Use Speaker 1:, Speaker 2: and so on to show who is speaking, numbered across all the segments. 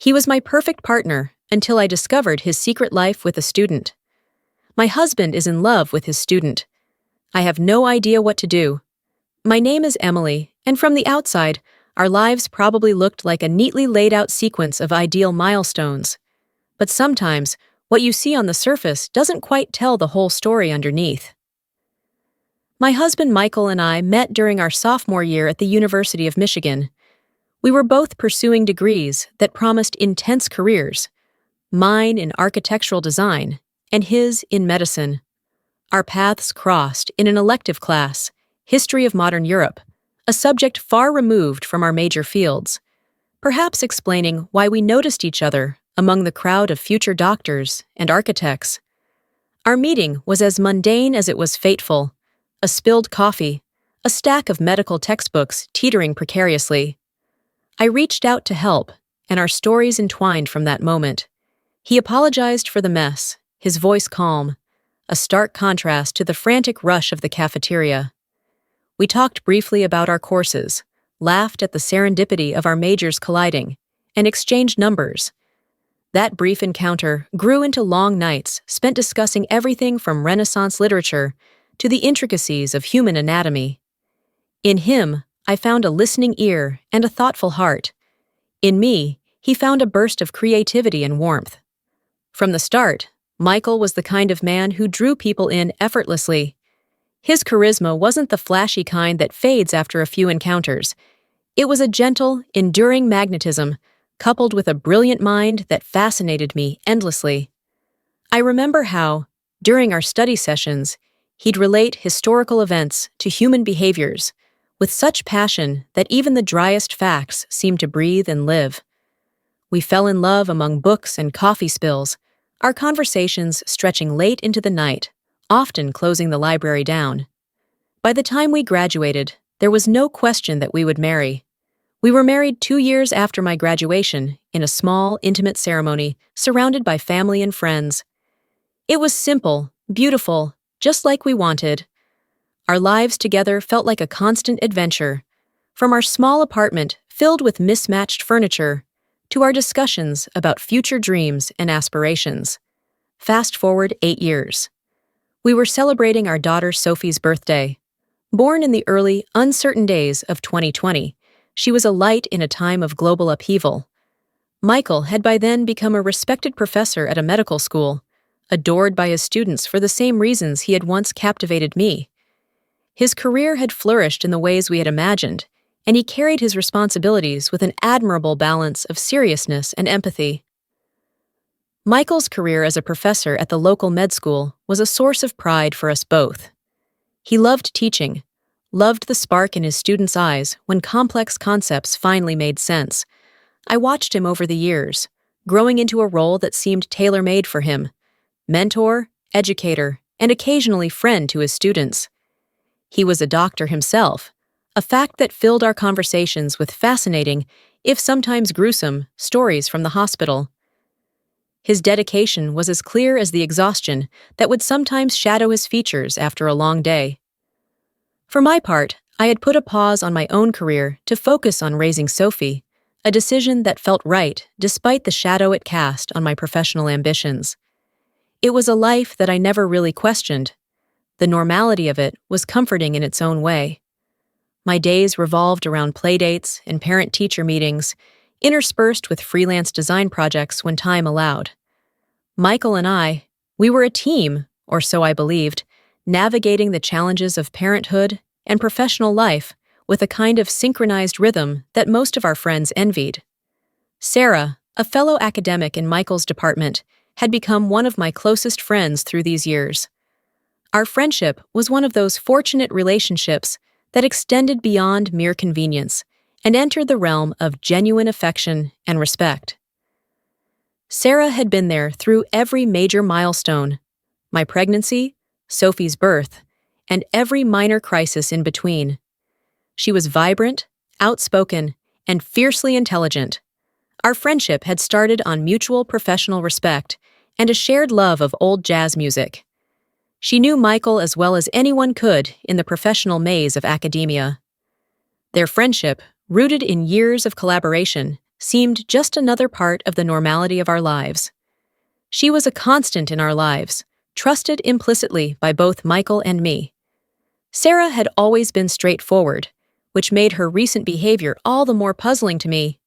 Speaker 1: He was my perfect partner until I discovered his secret life with a student. My husband is in love with his student. I have no idea what to do. My name is Emily, and from the outside, our lives probably looked like a neatly laid out sequence of ideal milestones. But sometimes, what you see on the surface doesn't quite tell the whole story underneath. My husband Michael and I met during our sophomore year at the University of Michigan. We were both pursuing degrees that promised intense careers, mine in architectural design, and his in medicine. Our paths crossed in an elective class, History of Modern Europe, a subject far removed from our major fields, perhaps explaining why we noticed each other among the crowd of future doctors and architects. Our meeting was as mundane as it was fateful: a spilled coffee, a stack of medical textbooks teetering precariously. I reached out to help, and our stories entwined from that moment. He apologized for the mess, his voice calm, a stark contrast to the frantic rush of the cafeteria. We talked briefly about our courses, laughed at the serendipity of our majors colliding, and exchanged numbers. That brief encounter grew into long nights spent discussing everything from Renaissance literature to the intricacies of human anatomy. In him, I found a listening ear and a thoughtful heart. In me, he found a burst of creativity and warmth. From the start, Michael was the kind of man who drew people in effortlessly. His charisma wasn't the flashy kind that fades after a few encounters. It was a gentle, enduring magnetism, coupled with a brilliant mind that fascinated me endlessly. I remember how, during our study sessions, he'd relate historical events to human behaviors with such passion that even the driest facts seemed to breathe and live. We fell in love among books and coffee spills, our conversations stretching late into the night, often closing the library down. By the time we graduated, there was no question that we would marry. We were married 2 years after my graduation, in a small, intimate ceremony, surrounded by family and friends. It was simple, beautiful, just like we wanted. Our lives together felt like a constant adventure, from our small apartment filled with mismatched furniture to our discussions about future dreams and aspirations. Fast forward 8 years. We were celebrating our daughter Sophie's birthday. Born in the early, uncertain days of 2020, she was a light in a time of global upheaval. Michael had by then become a respected professor at a medical school, adored by his students for the same reasons he had once captivated me. His career had flourished in the ways we had imagined, and he carried his responsibilities with an admirable balance of seriousness and empathy. Michael's career as a professor at the local med school was a source of pride for us both. He loved teaching, loved the spark in his students' eyes when complex concepts finally made sense. I watched him over the years, growing into a role that seemed tailor-made for him: mentor, educator, and occasionally friend to his students. He was a doctor himself, a fact that filled our conversations with fascinating, if sometimes gruesome, stories from the hospital. His dedication was as clear as the exhaustion that would sometimes shadow his features after a long day. For my part, I had put a pause on my own career to focus on raising Sophie, a decision that felt right despite the shadow it cast on my professional ambitions. It was a life that I never really questioned. The normality of it was comforting in its own way. My days revolved around playdates and parent-teacher meetings, interspersed with freelance design projects when time allowed. Michael and we were a team, or so I believed, navigating the challenges of parenthood and professional life with a kind of synchronized rhythm that most of our friends envied. Sarah, a fellow academic in Michael's department, had become one of my closest friends through these years. Our friendship was one of those fortunate relationships that extended beyond mere convenience and entered the realm of genuine affection and respect. Sarah had been there through every major milestone: my pregnancy, Sophie's birth, and every minor crisis in between. She was vibrant, outspoken, and fiercely intelligent. Our friendship had started on mutual professional respect and a shared love of old jazz music. She knew Michael as well as anyone could in the professional maze of academia. Their friendship, rooted in years of collaboration, seemed just another part of the normality of our lives. She was a constant in our lives, trusted implicitly by both Michael and me. Sarah had always been straightforward, which made her recent behavior all the more puzzling to me.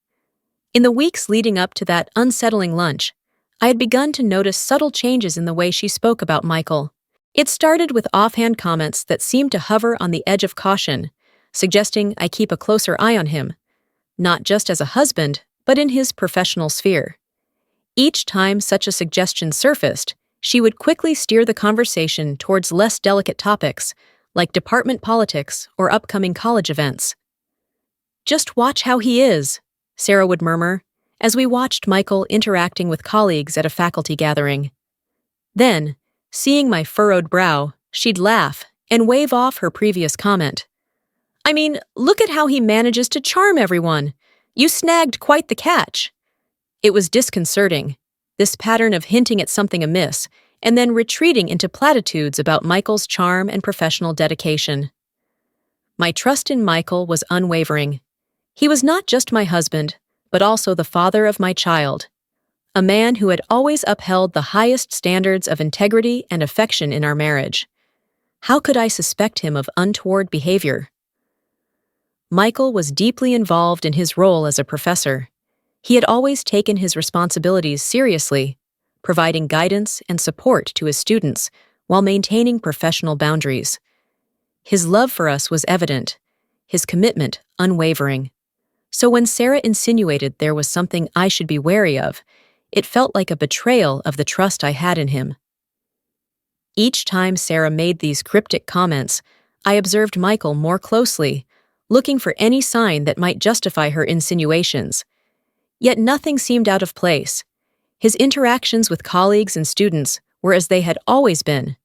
Speaker 1: In the weeks leading up to that unsettling lunch, I had begun to notice subtle changes in the way she spoke about Michael. It started with offhand comments that seemed to hover on the edge of caution, suggesting I keep a closer eye on him, not just as a husband, but in his professional sphere. Each time such a suggestion surfaced, she would quickly steer the conversation towards less delicate topics, like department politics or upcoming college events. "Just watch how he is," Sarah would murmur, as we watched Michael interacting with colleagues at a faculty gathering. Then, seeing my furrowed brow, she'd laugh and wave off her previous comment. "I mean, look at how he manages to charm everyone. You snagged quite the catch." It was disconcerting, this pattern of hinting at something amiss and then retreating into platitudes about Michael's charm and professional dedication. My trust in Michael was unwavering. He was not just my husband, but also the father of my child, a man who had always upheld the highest standards of integrity and affection in our marriage. How could I suspect him of untoward behavior? Michael was deeply involved in his role as a professor. He had always taken his responsibilities seriously, providing guidance and support to his students while maintaining professional boundaries. His love for us was evident, his commitment unwavering. So when Sarah insinuated there was something I should be wary of, it felt like a betrayal of the trust I had in him. Each time Sarah made these cryptic comments, I observed Michael more closely, looking for any sign that might justify her insinuations. Yet nothing seemed out of place. His interactions with colleagues and students were as they had always been,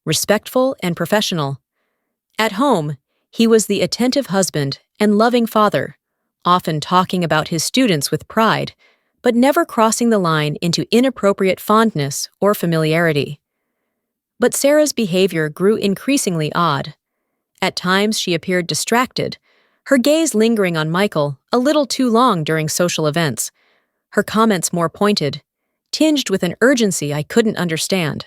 Speaker 1: respectful and professional. At home, he was the attentive husband and loving father, often talking about his students with pride, but never crossing the line into inappropriate fondness or familiarity. But Sarah's behavior grew increasingly odd. At times she appeared distracted, her gaze lingering on Michael a little too long during social events, her comments more pointed, tinged with an urgency I couldn't understand.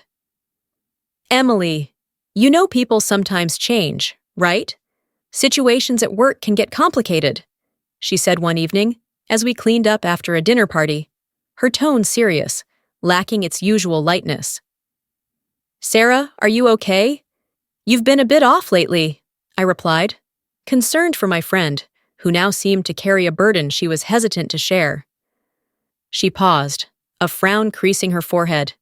Speaker 1: "Emily, you know people sometimes change, right? Situations at work can get complicated," she said one evening, as we cleaned up after a dinner party, her tone serious, lacking its usual lightness. "Sarah, are you okay? You've been a bit off lately," I replied, concerned for my friend, who now seemed to carry a burden she was hesitant to share. She paused, a frown creasing her forehead.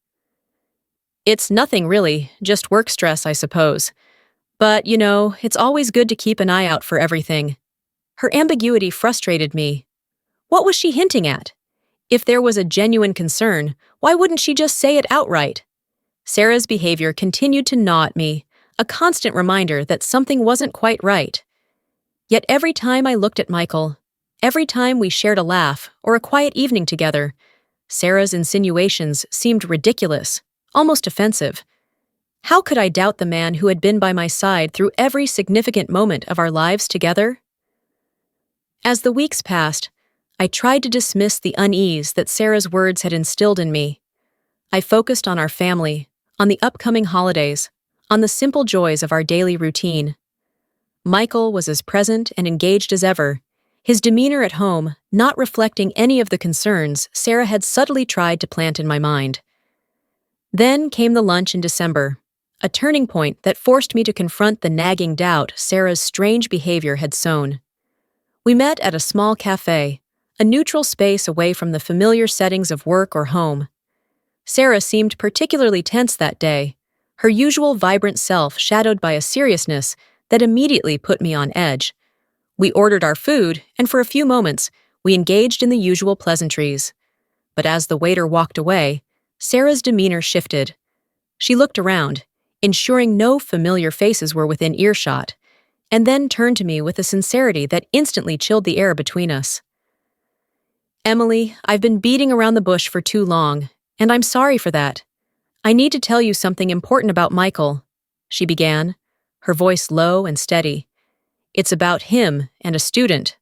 Speaker 1: "It's nothing really, just work stress, I suppose. But, it's always good to keep an eye out for everything." Her ambiguity frustrated me. What was she hinting at? If there was a genuine concern, why wouldn't she just say it outright? Sarah's behavior continued to gnaw at me, a constant reminder that something wasn't quite right. Yet every time I looked at Michael, every time we shared a laugh or a quiet evening together, Sarah's insinuations seemed ridiculous, almost offensive. How could I doubt the man who had been by my side through every significant moment of our lives together? As the weeks passed, I tried to dismiss the unease that Sarah's words had instilled in me. I focused on our family, on the upcoming holidays, on the simple joys of our daily routine. Michael was as present and engaged as ever, his demeanor at home not reflecting any of the concerns Sarah had subtly tried to plant in my mind. Then came the lunch in December, a turning point that forced me to confront the nagging doubt Sarah's strange behavior had sown. We met at a small cafe, a neutral space away from the familiar settings of work or home. Sarah seemed particularly tense that day, her usual vibrant self shadowed by a seriousness that immediately put me on edge. We ordered our food, and for a few moments, we engaged in the usual pleasantries. But as the waiter walked away, Sarah's demeanor shifted. She looked around, ensuring no familiar faces were within earshot, and then turned to me with a sincerity that instantly chilled the air between us. "Emily, I've been beating around the bush for too long, and I'm sorry for that. I need to tell you something important about Michael," she began, her voice low and steady. "It's about him and a student."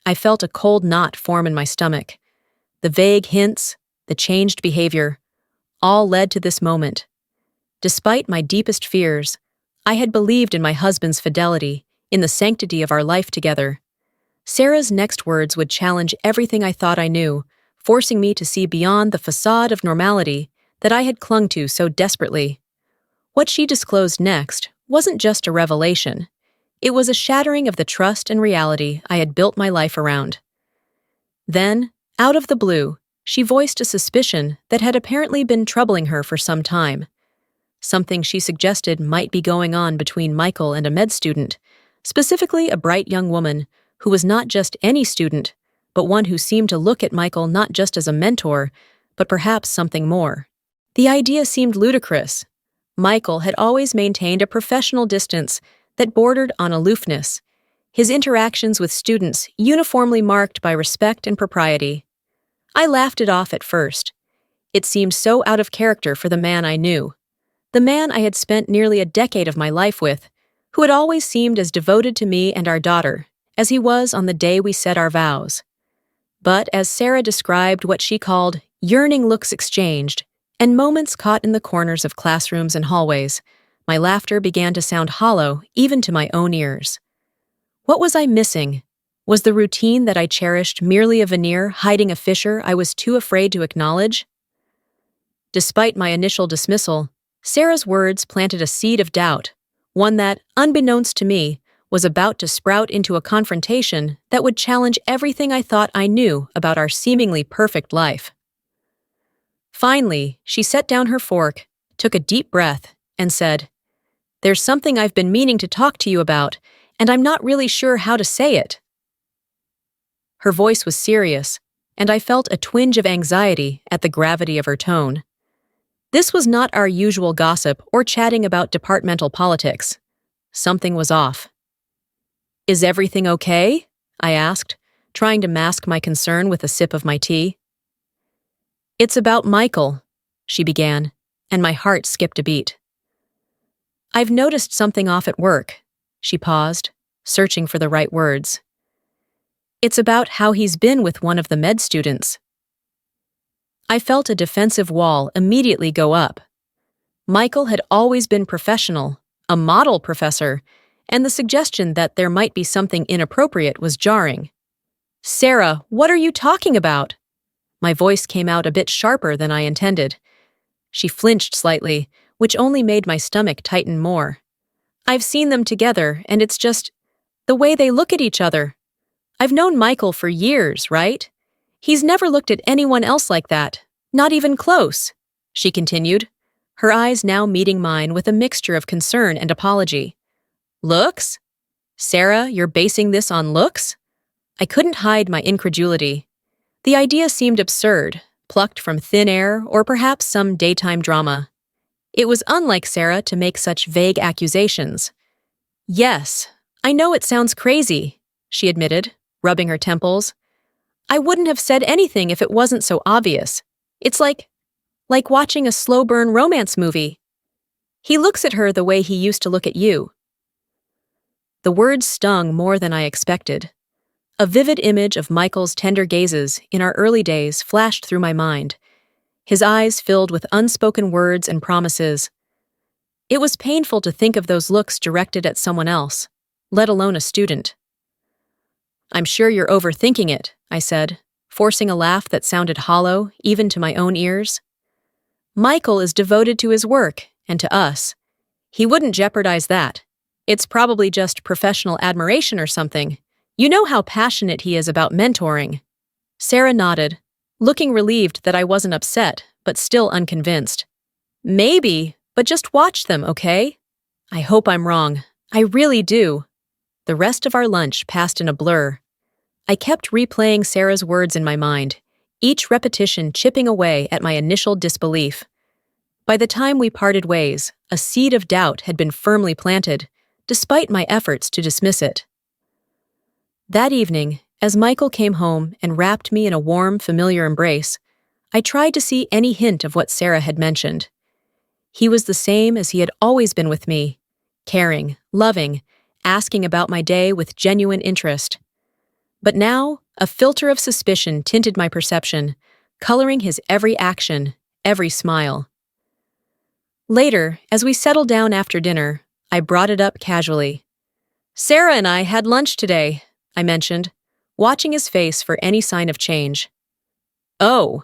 Speaker 1: I felt a cold knot form in my stomach. The vague hints, the changed behavior, all led to this moment. Despite my deepest fears, I had believed in my husband's fidelity, in the sanctity of our life together. Sarah's next words would challenge everything I thought I knew, forcing me to see beyond the facade of normality that I had clung to so desperately. What she disclosed next wasn't just a revelation. It was a shattering of the trust and reality I had built my life around. Then, out of the blue, she voiced a suspicion that had apparently been troubling her for some time. Something she suggested might be going on between Michael and a med student, specifically a bright young woman who was not just any student, but one who seemed to look at Michael not just as a mentor, but perhaps something more. The idea seemed ludicrous. Michael had always maintained a professional distance that bordered on aloofness, his interactions with students uniformly marked by respect and propriety. I laughed it off at first. It seemed so out of character for the man I knew, the man I had spent nearly a decade of my life with, who had always seemed as devoted to me and our daughter as he was on the day we said our vows. But as Sarah described what she called yearning looks exchanged and moments caught in the corners of classrooms and hallways, my laughter began to sound hollow even to my own ears. What was I missing? Was the routine that I cherished merely a veneer hiding a fissure I was too afraid to acknowledge? Despite my initial dismissal, Sarah's words planted a seed of doubt, one that, unbeknownst to me, was about to sprout into a confrontation that would challenge everything I thought I knew about our seemingly perfect life. Finally, she set down her fork, took a deep breath, and said, "There's something I've been meaning to talk to you about, and I'm not really sure how to say it." Her voice was serious, and I felt a twinge of anxiety at the gravity of her tone. This was not our usual gossip or chatting about departmental politics. Something was off. "Is everything okay?" I asked, trying to mask my concern with a sip of my tea. "It's about Michael," she began, and my heart skipped a beat. "I've noticed something off at work." She paused, searching for the right words. "It's about how he's been with one of the med students." I felt a defensive wall immediately go up. Michael had always been professional, a model professor, and the suggestion that there might be something inappropriate was jarring. "Sarah, what are you talking about?" My voice came out a bit sharper than I intended. She flinched slightly, which only made my stomach tighten more. "I've seen them together, and it's just the way they look at each other. I've known Michael for years, right? He's never looked at anyone else like that, not even close," she continued, her eyes now meeting mine with a mixture of concern and apology. "Looks? Sarah, you're basing this on looks?" I couldn't hide my incredulity. The idea seemed absurd, plucked from thin air or perhaps some daytime drama. It was unlike Sarah to make such vague accusations. "Yes, I know it sounds crazy," she admitted, rubbing her temples. "I wouldn't have said anything if it wasn't so obvious. It's like watching a slow-burn romance movie. He looks at her the way he used to look at you." The words stung more than I expected. A vivid image of Michael's tender gazes in our early days flashed through my mind, his eyes filled with unspoken words and promises. It was painful to think of those looks directed at someone else, let alone a student. "I'm sure you're overthinking it," I said, forcing a laugh that sounded hollow even to my own ears. "Michael is devoted to his work and to us. He wouldn't jeopardize that. It's probably just professional admiration or something. You know how passionate he is about mentoring." Sarah nodded, looking relieved that I wasn't upset, but still unconvinced. "Maybe, but just watch them, okay? I hope I'm wrong. I really do." The rest of our lunch passed in a blur. I kept replaying Sarah's words in my mind, each repetition chipping away at my initial disbelief. By the time we parted ways, a seed of doubt had been firmly planted, despite my efforts to dismiss it. That evening, as Michael came home and wrapped me in a warm, familiar embrace, I tried to see any hint of what Sarah had mentioned. He was the same as he had always been with me, caring, loving, asking about my day with genuine interest. But now, a filter of suspicion tinted my perception, coloring his every action, every smile. Later, as we settled down after dinner, I brought it up casually. "Sarah and I had lunch today," I mentioned, watching his face for any sign of change. "Oh,"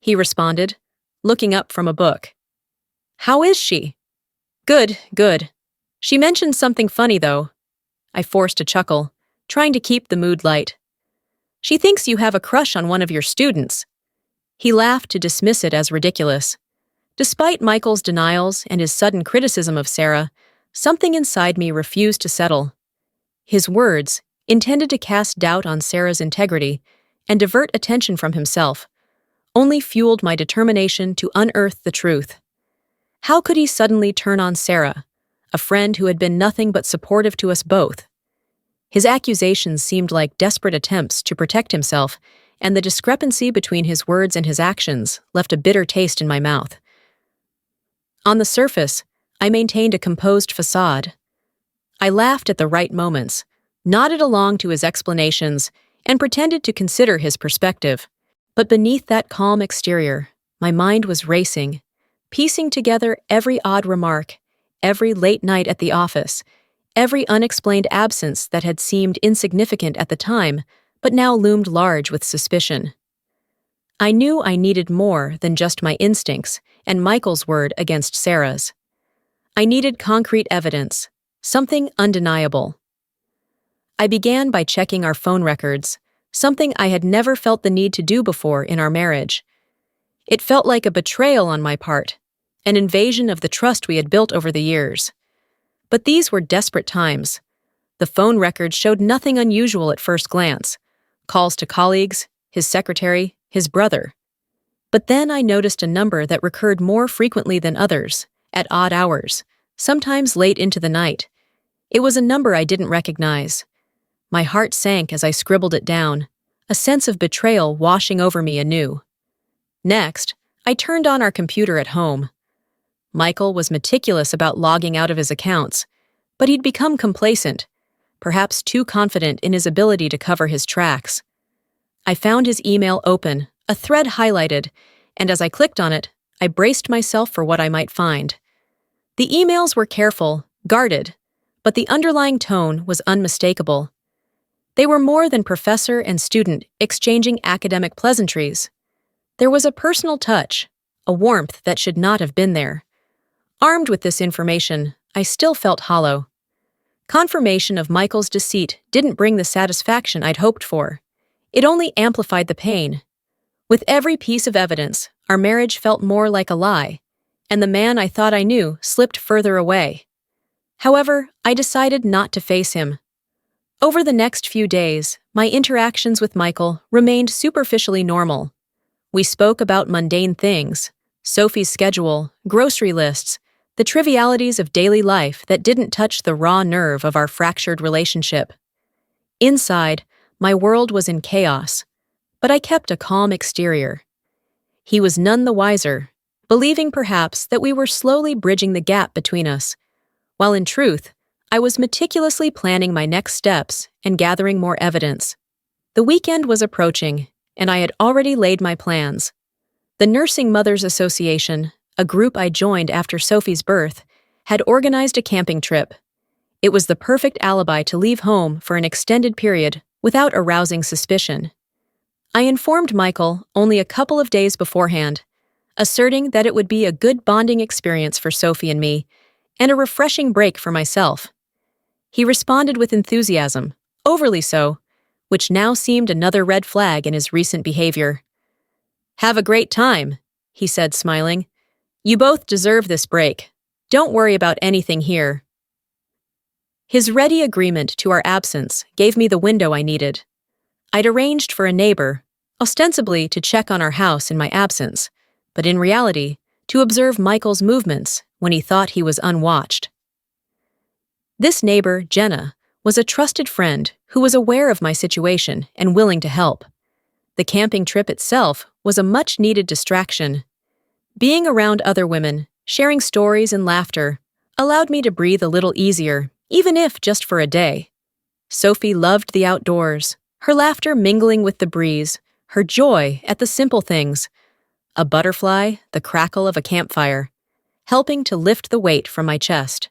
Speaker 1: he responded, looking up from a book. "How is she?" "Good, good. She mentioned something funny, though." I forced a chuckle, trying to keep the mood light. "She thinks you have a crush on one of your students." He laughed to dismiss it as ridiculous. Despite Michael's denials and his sudden criticism of Sarah, something inside me refused to settle. His words, intended to cast doubt on Sarah's integrity and divert attention from himself, only fueled my determination to unearth the truth. How could he suddenly turn on Sarah, a friend who had been nothing but supportive to us both? His accusations seemed like desperate attempts to protect himself, and the discrepancy between his words and his actions left a bitter taste in my mouth. On the surface, I maintained a composed facade. I laughed at the right moments, nodded along to his explanations, and pretended to consider his perspective. But beneath that calm exterior, my mind was racing, piecing together every odd remark, every late night at the office, every unexplained absence that had seemed insignificant at the time, but now loomed large with suspicion. I knew I needed more than just my instincts and Michael's word against Sarah's. I needed concrete evidence, something undeniable. I began by checking our phone records, something I had never felt the need to do before in our marriage. It felt like a betrayal on my part, an invasion of the trust we had built over the years. But these were desperate times. The phone records showed nothing unusual at first glance. Calls to colleagues, his secretary, his brother. But then I noticed a number that recurred more frequently than others, at odd hours, sometimes late into the night. It was a number I didn't recognize. My heart sank as I scribbled it down, a sense of betrayal washing over me anew. Next, I turned on our computer at home. Michael was meticulous about logging out of his accounts, but he'd become complacent, perhaps too confident in his ability to cover his tracks. I found his email open, a thread highlighted, and as I clicked on it, I braced myself for what I might find. The emails were careful, guarded, but the underlying tone was unmistakable. They were more than professor and student exchanging academic pleasantries. There was a personal touch, a warmth that should not have been there. Armed with this information, I still felt hollow. Confirmation of Michael's deceit didn't bring the satisfaction I'd hoped for. It only amplified the pain. With every piece of evidence, our marriage felt more like a lie, and the man I thought I knew slipped further away. However, I decided not to face him. Over the next few days, my interactions with Michael remained superficially normal. We spoke about mundane things, Sophie's schedule, grocery lists, the trivialities of daily life that didn't touch the raw nerve of our fractured relationship. Inside, my world was in chaos, but I kept a calm exterior. He was none the wiser, believing perhaps that we were slowly bridging the gap between us, while in truth, I was meticulously planning my next steps and gathering more evidence. The weekend was approaching, and I had already laid my plans. The Nursing Mothers Association, a group I joined after Sophie's birth, had organized a camping trip. It was the perfect alibi to leave home for an extended period without arousing suspicion. I informed Michael only a couple of days beforehand, asserting that it would be a good bonding experience for Sophie and me, and a refreshing break for myself. He responded with enthusiasm, overly so, which now seemed another red flag in his recent behavior. "Have a great time," he said, smiling. "You both deserve this break. Don't worry about anything here." His ready agreement to our absence gave me the window I needed. I'd arranged for a neighbor, ostensibly to check on our house in my absence, but in reality, to observe Michael's movements when he thought he was unwatched. This neighbor, Jenna, was a trusted friend who was aware of my situation and willing to help. The camping trip itself was a much-needed distraction. Being around other women, sharing stories and laughter, allowed me to breathe a little easier, even if just for a day. Sophie loved the outdoors, her laughter mingling with the breeze, her joy at the simple things, a butterfly, the crackle of a campfire, helping to lift the weight from my chest.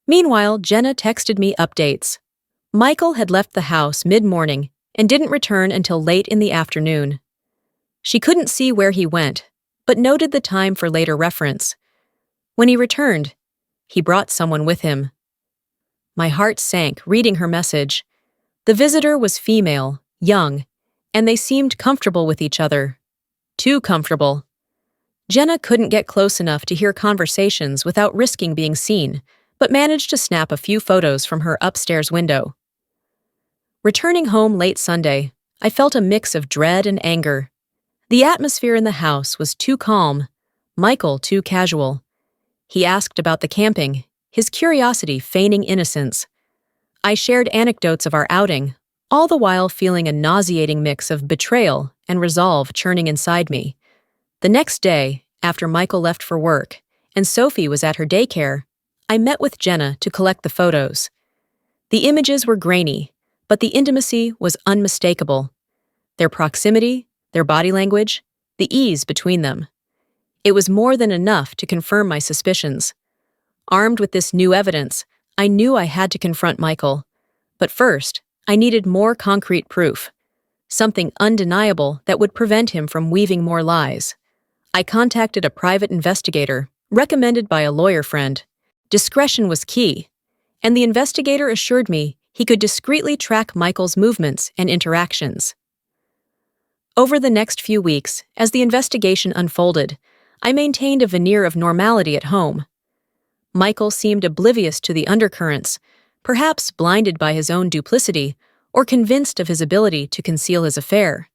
Speaker 1: Meanwhile, Jenna texted me updates. Michael had left the house mid-morning and didn't return until late in the afternoon. She couldn't see where he went, but noted the time for later reference. When he returned, he brought someone with him. My heart sank reading her message. The visitor was female, young, and they seemed comfortable with each other. Too comfortable. Jenna couldn't get close enough to hear conversations without risking being seen, but managed to snap a few photos from her upstairs window. Returning home late Sunday, I felt a mix of dread and anger. The atmosphere in the house was too calm, Michael too casual. He asked about the camping, his curiosity feigning innocence. I shared anecdotes of our outing, all the while feeling a nauseating mix of betrayal and resolve churning inside me. The next day, after Michael left for work, and Sophie was at her daycare, I met with Jenna to collect the photos. The images were grainy, but the intimacy was unmistakable. Their proximity, their body language, the ease between them. It was more than enough to confirm my suspicions. Armed with this new evidence, I knew I had to confront Michael. But first, I needed more concrete proof. Something undeniable that would prevent him from weaving more lies. I contacted a private investigator, recommended by a lawyer friend. Discretion was key, and the investigator assured me he could discreetly track Michael's movements and interactions. Over the next few weeks, as the investigation unfolded, I maintained a veneer of normality at home. Michael seemed oblivious to the undercurrents, perhaps blinded by his own duplicity or convinced of his ability to conceal his affair.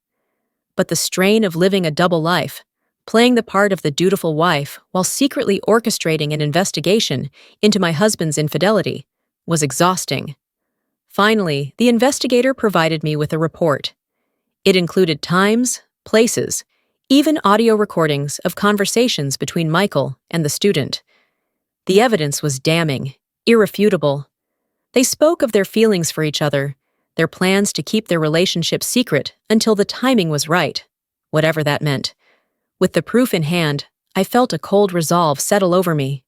Speaker 1: But the strain of living a double life, playing the part of the dutiful wife while secretly orchestrating an investigation into my husband's infidelity, was exhausting. Finally, the investigator provided me with a report. It included times, places, even audio recordings of conversations between Michael and the student. The evidence was damning, irrefutable. They spoke of their feelings for each other, their plans to keep their relationship secret until the timing was right, whatever that meant. With the proof in hand, I felt a cold resolve settle over me.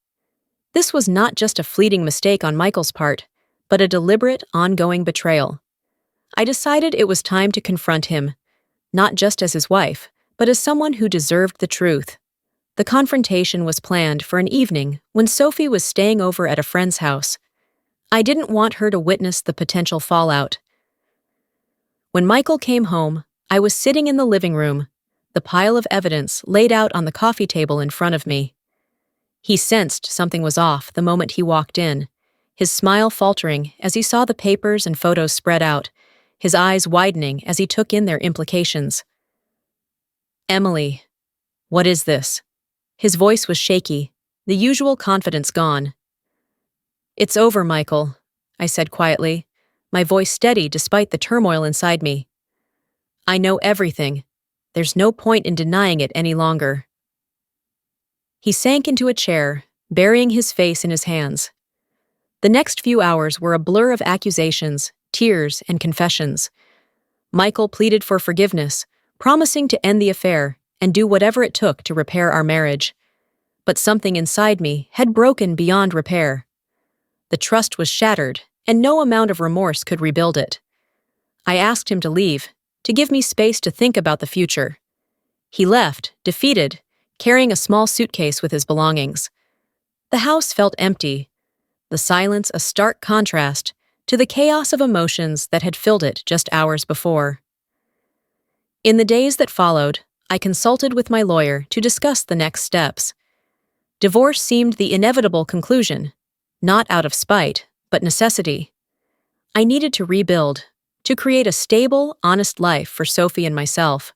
Speaker 1: This was not just a fleeting mistake on Michael's part, but a deliberate, ongoing betrayal. I decided it was time to confront him, not just as his wife, but as someone who deserved the truth. The confrontation was planned for an evening when Sophie was staying over at a friend's house. I didn't want her to witness the potential fallout. When Michael came home, I was sitting in the living room, the pile of evidence laid out on the coffee table in front of me. He sensed something was off the moment he walked in, his smile faltering as he saw the papers and photos spread out, his eyes widening as he took in their implications. "Emily, what is this?" His voice was shaky, the usual confidence gone. "It's over, Michael," I said quietly, my voice steady despite the turmoil inside me. "I know everything. There's no point in denying it any longer." He sank into a chair, burying his face in his hands. The next few hours were a blur of accusations, tears, and confessions. Michael pleaded for forgiveness, promising to end the affair and do whatever it took to repair our marriage. But something inside me had broken beyond repair. The trust was shattered, and no amount of remorse could rebuild it. I asked him to leave, to give me space to think about the future. He left, defeated, carrying a small suitcase with his belongings. The house felt empty, the silence a stark contrast to the chaos of emotions that had filled it just hours before. In the days that followed, I consulted with my lawyer to discuss the next steps. Divorce seemed the inevitable conclusion, not out of spite, but necessity. I needed to rebuild, to create a stable, honest life for Sophie and myself.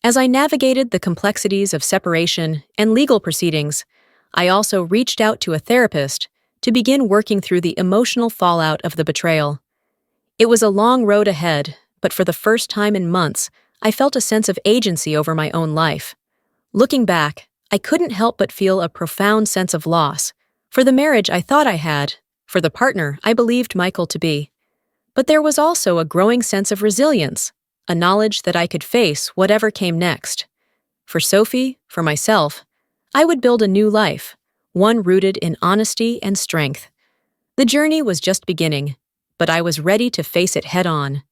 Speaker 1: As I navigated the complexities of separation and legal proceedings, I also reached out to a therapist to begin working through the emotional fallout of the betrayal. It was a long road ahead, but for the first time in months, I felt a sense of agency over my own life. Looking back, I couldn't help but feel a profound sense of loss, for the marriage I thought I had, for the partner I believed Michael to be. But there was also a growing sense of resilience, a knowledge that I could face whatever came next. For Sophie, for myself, I would build a new life, one rooted in honesty and strength. The journey was just beginning, but I was ready to face it head on.